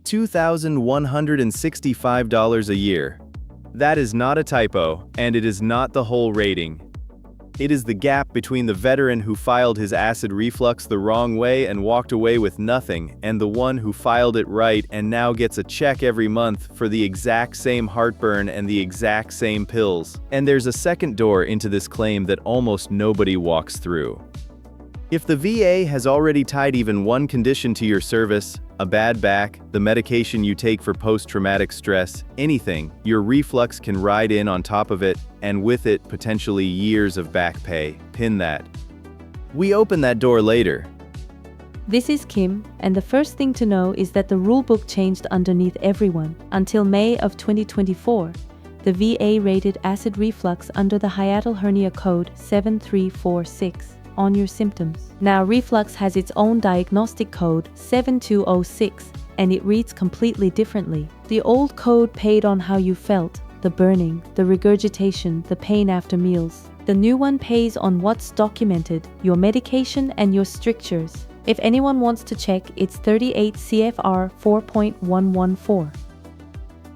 $2,165 a year. That is not a typo, and it is not the whole rating. It is the gap between the veteran who filed his acid reflux the wrong way and walked away with nothing, and the one who filed it right and now gets a check every month for the exact same heartburn and the exact same pills. And there's a second door into this claim that almost nobody walks through. If the VA has already tied even one condition to your service, a bad back, the medication you take for post-traumatic stress, anything, your reflux can ride in on top of it, and with it, potentially years of back pay. Pin that. We open that door later. This is Kim, and the first thing to know is that the rulebook changed underneath everyone. Until May of 2024, the VA rated acid reflux under the hiatal hernia code 7346. On your symptoms. Now reflux has its own diagnostic code 7206, and it reads completely differently. The old code paid on how you felt, the burning, the regurgitation, the pain after meals. The new one pays on what's documented, your medication and your strictures. If anyone wants to check, it's 38 CFR 4.114.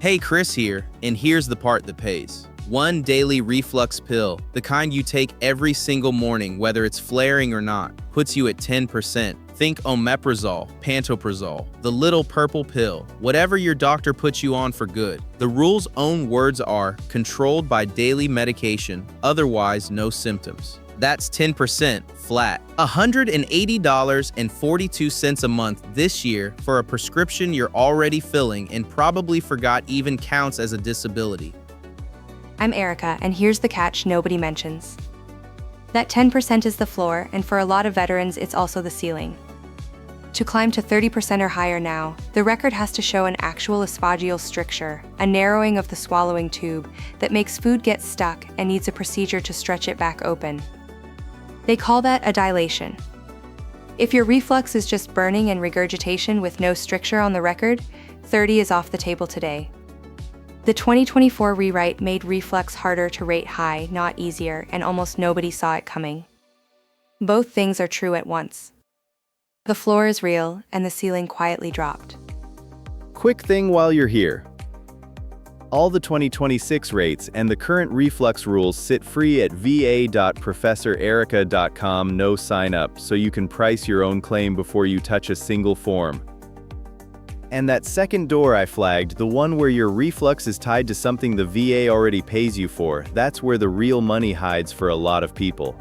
Hey, Chris here, and here's the part that pays. One daily reflux pill, the kind you take every single morning, whether it's flaring or not, puts you at 10%. Think omeprazole, pantoprazole, the little purple pill, whatever your doctor puts you on for good. The rule's own words are controlled by daily medication, otherwise no symptoms. That's 10% flat. $180.42 a month this year for a prescription you're already filling and probably forgot even counts as a disability. I'm Erica, and here's the catch nobody mentions. That 10% is the floor, and for a lot of veterans, it's also the ceiling. To climb to 30% or higher now, the record has to show an actual esophageal stricture, a narrowing of the swallowing tube that makes food get stuck and needs a procedure to stretch it back open. They call that a dilation. If your reflux is just burning and regurgitation with no stricture on the record, 30 is off the table today. The 2024 rewrite made reflux harder to rate high, not easier, and almost nobody saw it coming. Both things are true at once. The floor is real, and the ceiling quietly dropped. Quick thing while you're here. All the 2026 rates and the current reflux rules sit free at va.professorerica.com. No sign up, so you can price your own claim before you touch a single form. And that second door I flagged, the one where your reflux is tied to something the VA already pays you for, that's where the real money hides for a lot of people.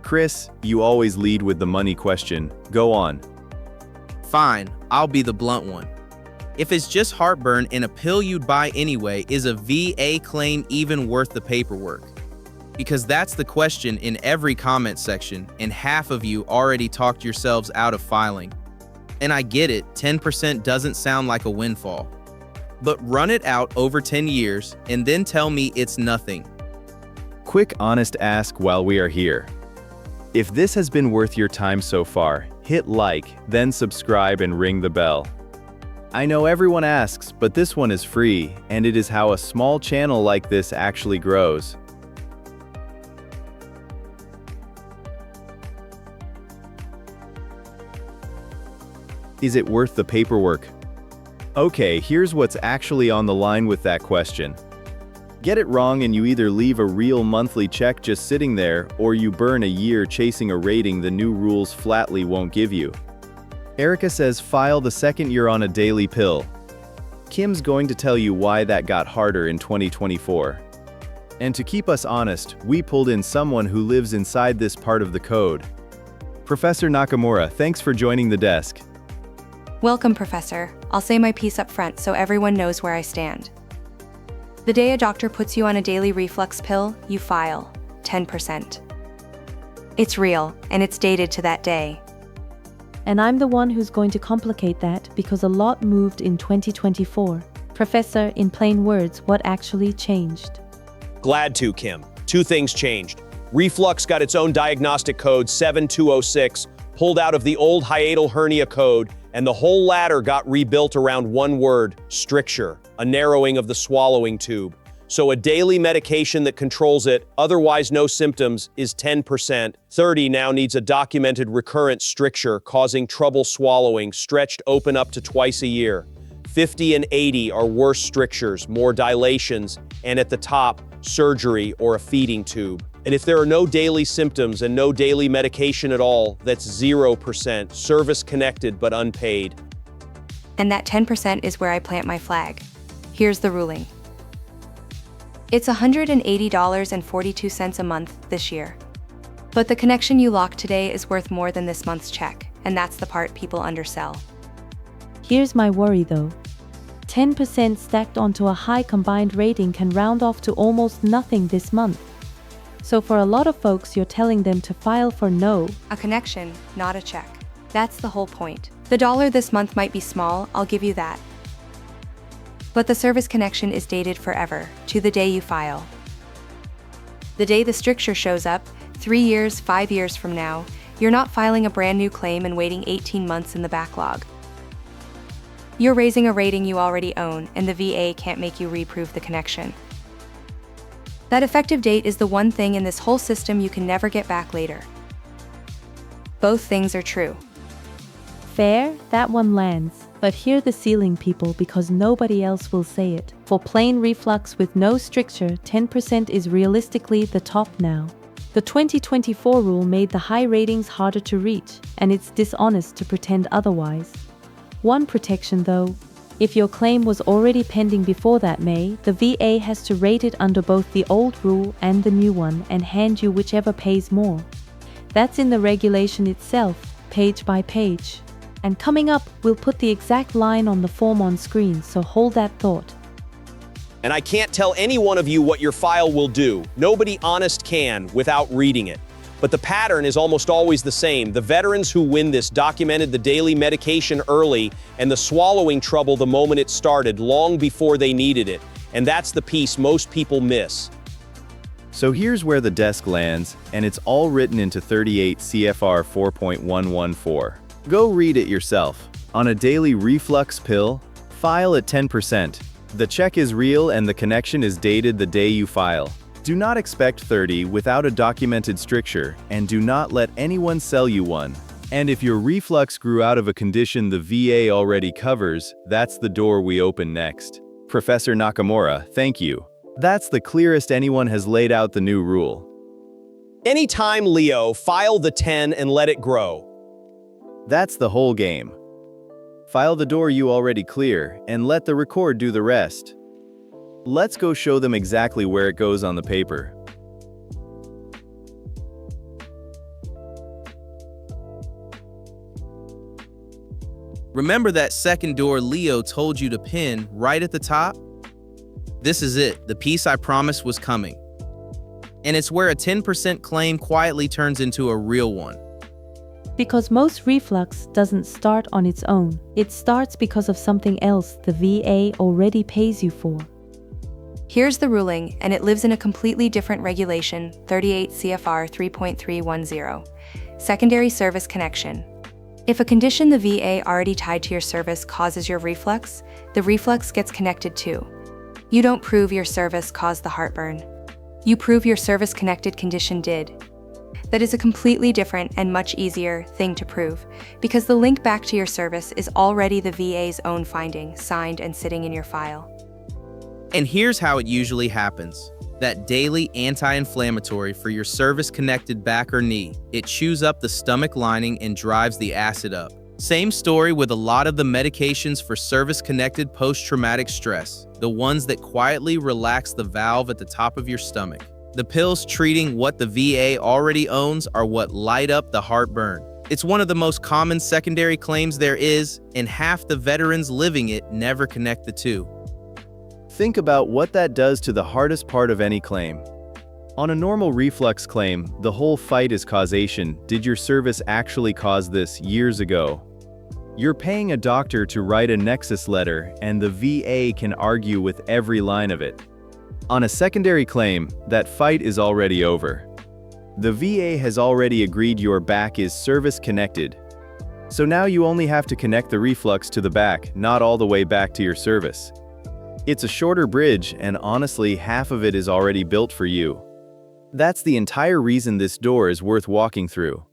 Chris, you always lead with the money question. Go on. Fine, I'll be the blunt one. If it's just heartburn and a pill you'd buy anyway, is a VA claim even worth the paperwork? Because that's the question in every comment section, and half of you already talked yourselves out of filing. And I get it, 10% doesn't sound like a windfall. But run it out over 10 years and then tell me it's nothing. Quick honest ask while we are here. If this has been worth your time so far, hit like, then subscribe and ring the bell. I know everyone asks, but this one is free, and it is how a small channel like this actually grows. Is it worth the paperwork? Okay, here's what's actually on the line with that question. Get it wrong and you either leave a real monthly check just sitting there, or you burn a year chasing a rating the new rules flatly won't give you. Erica says file the second you're on a daily pill. Kim's going to tell you why that got harder in 2024. And to keep us honest, we pulled in someone who lives inside this part of the code. Professor Nakamura, thanks for joining the desk. Welcome, Professor. I'll say my piece up front so everyone knows where I stand. The day a doctor puts you on a daily reflux pill, you file 10%. It's real, and it's dated to that day. And I'm the one who's going to complicate that because a lot moved in 2024. Professor, in plain words, what actually changed? Glad to, Kim. Two things changed. Reflux got its own diagnostic code 7206, pulled out of the old hiatal hernia code, and the whole ladder got rebuilt around one word, stricture, a narrowing of the swallowing tube. So a daily medication that controls it, otherwise no symptoms, is 10%. 30 now needs a documented recurrent stricture causing trouble swallowing, stretched open up to twice a year. 50 and 80 are worse strictures, more dilations, and at the top, surgery or a feeding tube. And if there are no daily symptoms and no daily medication at all, that's 0%, service-connected but unpaid. And that 10% is where I plant my flag. Here's the ruling. It's $180.42 a month this year. But the connection you locked today is worth more than this month's check, and that's the part people undersell. Here's my worry though. 10% stacked onto a high combined rating can round off to almost nothing this month. So for a lot of folks, you're telling them to file for no. A connection, not a check. That's the whole point. The dollar this month might be small, I'll give you that. But the service connection is dated forever, to the day you file. The day the stricture shows up, 3 years, 5 years from now, you're not filing a brand new claim and waiting 18 months in the backlog. You're raising a rating you already own, and the VA can't make you reprove the connection. That effective date is the one thing in this whole system you can never get back later. Both things are true. Fair, that one lands. But hear the ceiling, people, because nobody else will say it. For plain reflux with no stricture, 10% is realistically the top now. The 2024 rule made the high ratings harder to reach, and it's dishonest to pretend otherwise. One protection though, if your claim was already pending before that May, the VA has to rate it under both the old rule and the new one and hand you whichever pays more. That's in the regulation itself, page by page. And coming up, we'll put the exact line on the form on screen, so hold that thought. And I can't tell any one of you what your file will do. Nobody honest can without reading it. But the pattern is almost always the same. The veterans who win this documented the daily medication early and the swallowing trouble the moment it started, long before they needed it. And that's the piece most people miss. So here's where the desk lands, and it's all written into 38 CFR 4.114. Go read it yourself. On a daily reflux pill, file at 10%. The check is real and the connection is dated the day you file. Do not expect 30 without a documented stricture, and do not let anyone sell you one. And if your reflux grew out of a condition the VA already covers, that's the door we open next. Professor Nakamura, thank you. That's the clearest anyone has laid out the new rule. Anytime, Leo, file the 10 and let it grow. That's the whole game. File the door you already clear, and let the record do the rest. Let's go show them exactly where it goes on the paper. Remember that second door Leo told you to pin right at the top? This is it, the piece I promised was coming. And it's where a 10% claim quietly turns into a real one. Because most reflux doesn't start on its own. It starts because of something else the VA already pays you for. Here's the ruling, and it lives in a completely different regulation, 38 CFR 3.310. Secondary service connection. If a condition the VA already tied to your service causes your reflux, the reflux gets connected too. You don't prove your service caused the heartburn. You prove your service-connected condition did. That is a completely different and much easier thing to prove, because the link back to your service is already the VA's own finding, signed and sitting in your file. And here's how it usually happens. That daily anti-inflammatory for your service-connected back or knee, it chews up the stomach lining and drives the acid up. Same story with a lot of the medications for service-connected post-traumatic stress, the ones that quietly relax the valve at the top of your stomach. The pills treating what the VA already owns are what light up the heartburn. It's one of the most common secondary claims there is, and half the veterans living it never connect the two. Think about what that does to the hardest part of any claim. On a normal reflux claim, the whole fight is causation. Did your service actually cause this years ago? You're paying a doctor to write a nexus letter, and the VA can argue with every line of it. On a secondary claim, that fight is already over. The VA has already agreed your back is service-connected. So now you only have to connect the reflux to the back, not all the way back to your service. It's a shorter bridge, and honestly, half of it is already built for you. That's the entire reason this door is worth walking through.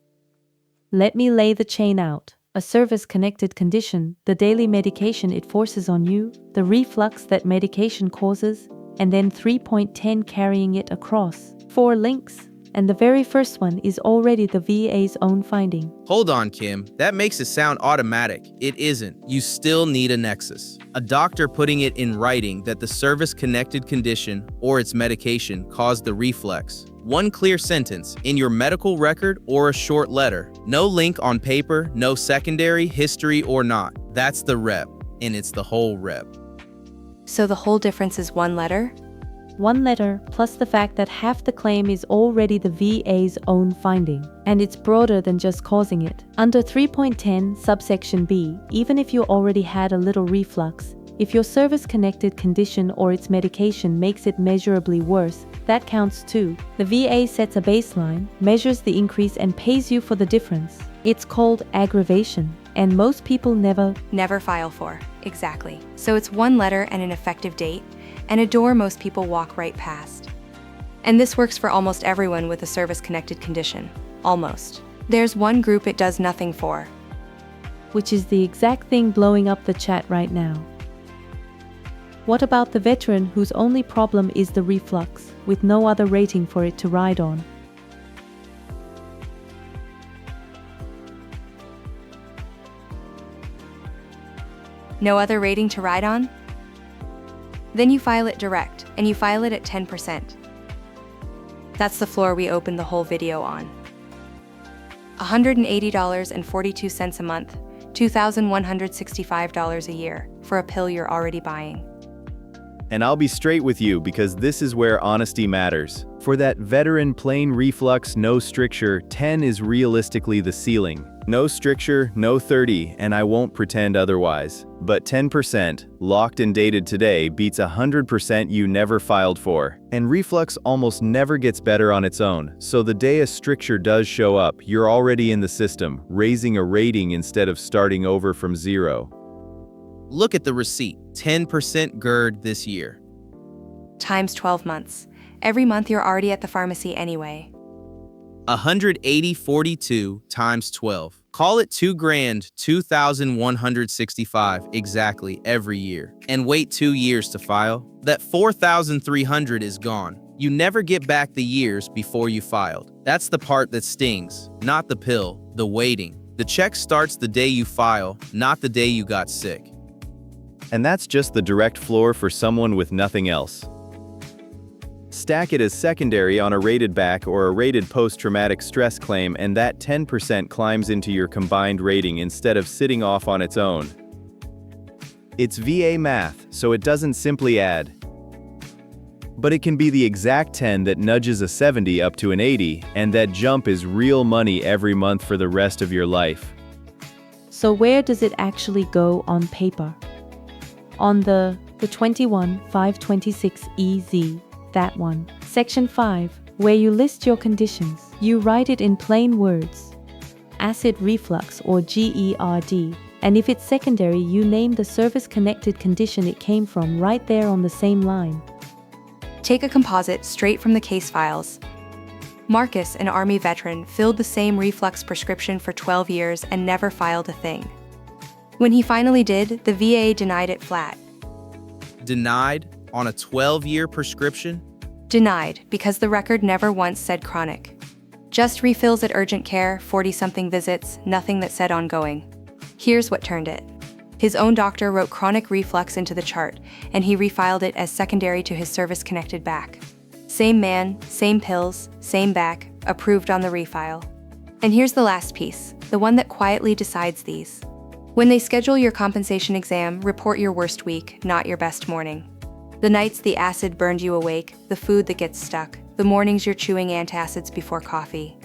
Let me lay the chain out. A service-connected condition, the daily medication it forces on you, the reflux that medication causes, and then 3.10 carrying it across 4 links. And the very first one is already the VA's own finding. Hold on, Kim. That makes it sound automatic. It isn't. You still need a nexus. A doctor putting it in writing that the service-connected condition or its medication caused the reflux. One clear sentence in your medical record or a short letter. No link on paper, no secondary, history or not. That's the rep, and it's the whole rep. So the whole difference is one letter? One letter, plus the fact that half the claim is already the VA's own finding, and it's broader than just causing it. Under 3.10 subsection B, even if you already had a little reflux, if your service-connected condition or its medication makes it measurably worse, that counts too. The VA sets a baseline, measures the increase and pays you for the difference. It's called aggravation, and most people never file for. Exactly. So it's one letter and an effective date, and a door most people walk right past. And this works for almost everyone with a service-connected condition. Almost. There's one group it does nothing for. Which is the exact thing blowing up the chat right now. What about the veteran whose only problem is the reflux, with no other rating for it to ride on? No other rating to ride on? Then you file it direct, and you file it at 10%. That's the floor we opened the whole video on. $180.42 a month, $2,165 a year, for a pill you're already buying. And I'll be straight with you because this is where honesty matters. For that veteran plain reflux, no stricture, 10 is realistically the ceiling. No stricture, no 30, and I won't pretend otherwise. But 10%, locked and dated today, beats 100% you never filed for. And reflux almost never gets better on its own, so the day a stricture does show up, you're already in the system, raising a rating instead of starting over from zero. Look at the receipt, 10% GERD this year. Times 12 months. Every month you're already at the pharmacy anyway. 180.42 times 12. Call it $2,000, 2,165 exactly every year. And wait 2 years to file? That 4,300 is gone. You never get back the years before you filed. That's the part that stings, not the pill, the waiting. The check starts the day you file, not the day you got sick. And that's just the direct floor for someone with nothing else. Stack it as secondary on a rated back or a rated post-traumatic stress claim, and that 10% climbs into your combined rating instead of sitting off on its own. It's VA math, so it doesn't simply add. But it can be the exact 10 that nudges a 70 up to an 80, and that jump is real money every month for the rest of your life. So where does it actually go on paper? On the 21-526 EZ, that one. Section 5, where you list your conditions. You write it in plain words. Acid reflux or GERD. And if it's secondary, you name the service-connected condition it came from right there on the same line. Take a composite straight from the case files. Marcus, an Army veteran, filled the same reflux prescription for 12 years and never filed a thing. When he finally did, the VA denied it flat. Denied on a 12-year prescription? Denied, because the record never once said chronic. Just refills at urgent care, 40-something visits, nothing that said ongoing. Here's what turned it. His own doctor wrote chronic reflux into the chart, and he refiled it as secondary to his service-connected back. Same man, same pills, same back, approved on the refile. And here's the last piece, the one that quietly decides these. When they schedule your compensation exam, report your worst week, not your best morning. The nights the acid burned you awake, the food that gets stuck, the mornings you're chewing antacids before coffee.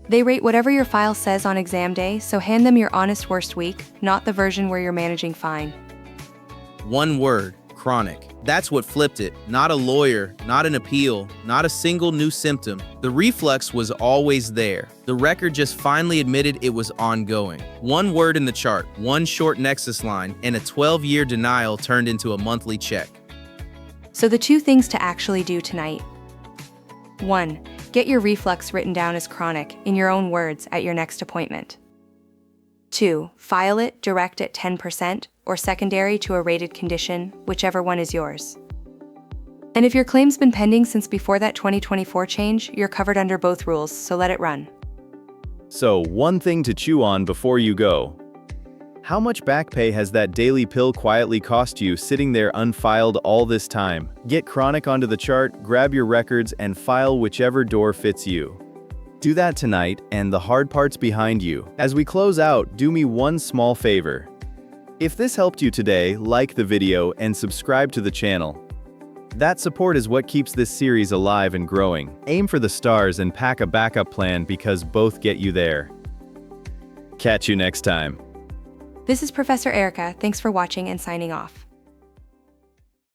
They rate whatever your file says on exam day, so hand them your honest worst week, not the version where you're managing fine. One word, chronic. That's what flipped it. Not a lawyer, not an appeal, not a single new symptom. The reflux was always there. The record just finally admitted it was ongoing. One word in the chart, one short nexus line, and a 12-year denial turned into a monthly check. So the 2 things to actually do tonight. 1. Get your reflux written down as chronic, in your own words, at your next appointment. 2. File it direct at 10% or secondary to a rated condition, whichever one is yours. And if your claim's been pending since before that 2024 change, you're covered under both rules, so let it run. So, one thing to chew on before you go. How much back pay has that daily pill quietly cost you sitting there unfiled all this time? Get chronic onto the chart, grab your records, and file whichever door fits you. Do that tonight, and the hard part's behind you. As we close out, do me one small favor. If this helped you today, like the video and subscribe to the channel. That support is what keeps this series alive and growing. Aim for the stars and pack a backup plan because both get you there. Catch you next time. This is Professor Erica. Thanks for watching and signing off.